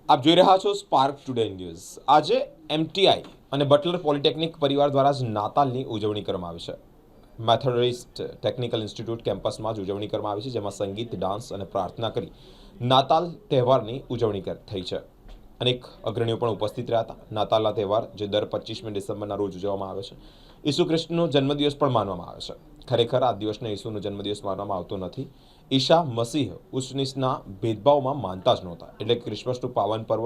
આપ જોઈ રહ્યા છો સ્પાર્ક ટુડે ન્યૂઝ। આજે એમટીઆઈ અને બટલર પોલિટેકનિક પરિવાર દ્વારા જ નાતાલની ઉજવણી કરવામાં આવી છે। મેથોડિસ્ટ ટેકનિકલ ઇન્સ્ટિટ્યૂટ કેમ્પસમાં જ ઉજવણી કરવામાં આવી છે, જેમાં સંગીત, ડાન્સ અને પ્રાર્થના કરી નાતાલ તહેવારની ઉજવણી થઈ છે। અનેક અગ્રણીઓ પણ ઉપસ્થિત રહ્યા હતા। નાતાલના તહેવાર જે દર 25મી ડિસેમ્બરના રોજ ઉજવવામાં આવે છે, ઈસુ ખ્રિસ્તનો જન્મદિવસ પણ માનવામાં આવે છે। ખરેખર આ દિવસને ઈસુનો જન્મદિવસ માનવામાં આવતો નથી। ઈશા મસીહ ઉચ્ચ નીચના ભેદભાવમાં માનતા જ નહોતા, એટલે ક્રિસમસનું પાવન પર્વ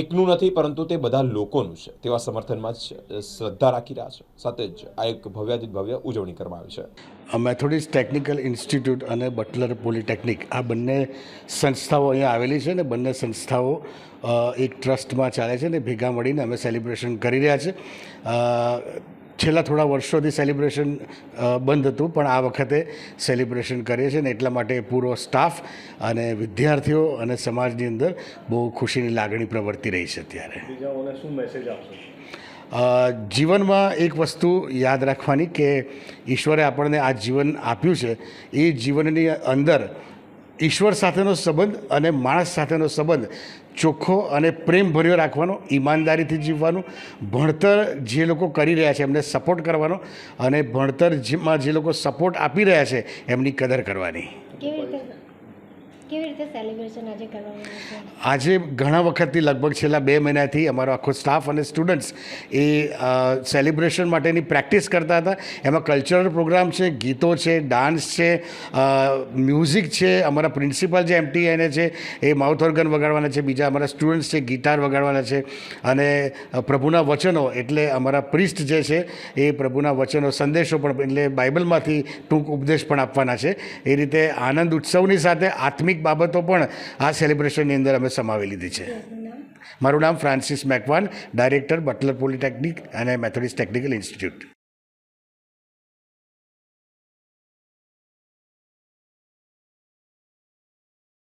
એકનું નથી, પરંતુ તે બધા લોકોનું છે તેવા સમર્થનમાં જ શ્રદ્ધા રાખી રહ્યા છે। સાથે જ આ એક ભવ્યાતિત ભવ્ય ઉજવણી કરવામાં આવી છે। મેથોડિસ્ટ ટેકનિકલ ઇન્સ્ટિટ્યૂટ અને બટલર પોલિટેકનિક આ બંને સંસ્થાઓ અહીંયા આવેલી છે ને બંને સંસ્થાઓ એક ટ્રસ્ટમાં ચાલે છે ને ભેગા મળીને અમે સેલિબ્રેશન કરી રહ્યા છે। છેલ્લા થોડા વર્ષોથી સેલિબ્રેશન બંધ હતું, પણ આ વખતે સેલિબ્રેશન કરીએ છીએ ને એટલા માટે પૂરો સ્ટાફ અને વિદ્યાર્થીઓ અને સમાજની અંદર બહુ ખુશીની લાગણી પ્રવર્તી રહી છે। અત્યારે બીજાઓને શું મેસેજ આપશો? જીવનમાં એક વસ્તુ યાદ રાખવાની કે ઈશ્વરે આપણને આ જીવન આપ્યું છે, એ જીવનની અંદર ઈશ્વર સાથેનો સંબંધ અને માણસ સાથેનો સંબંધ ચોખ્ખો અને પ્રેમભર્યો રાખવાનો, ઈમાનદારીથી જીવવાનું, ભણતર જે લોકો કરી રહ્યા છે એમને સપોર્ટ કરવાનો અને ભણતરમાં જે લોકો સપોર્ટ આપી રહ્યા છે એમની કદર કરવાની। કેવી રીતે સેલિબ્રેશન આજે કરવામાં આવે છે? આજે ઘણા વખતથી લગભગ છેલ્લા 2 મહિનાથી અમારો આખો સ્ટાફ અને સ્ટુડન્ટ્સ એ સેલિબ્રેશન માટેની પ્રેક્ટિસ કરતા હતા। એમાં કલ્ચરલ પ્રોગ્રામ છે, ગીતો છે, ડાન્સ છે, મ્યુઝિક છે। અમારા પ્રિન્સિપાલ જે એમટીઆઈને છે એ માઉથ ઓર્ગન વગાડવાના છે, બીજા અમારા સ્ટુડન્ટ્સ છે ગિટાર વગાડવાના છે, અને પ્રભુના વચનો એટલે અમારા પ્રિસ્ટ જે છે એ પ્રભુના વચનો સંદેશો પણ એટલે બાઇબલમાંથી ટૂંક ઉપદેશ પણ આપવાના છે। એ રીતે આનંદ ઉત્સવની સાથે આત્મિક બાબતો પણ આ સેલિબ્રેશનની અંદર અમે સમાવી લીધી છે। મારું નામ Francis Macwan, director Buttler polytechnic અને મેથોડિસ્ટ ટેકનિકલ ઇન્સ્ટિટ્યૂટ।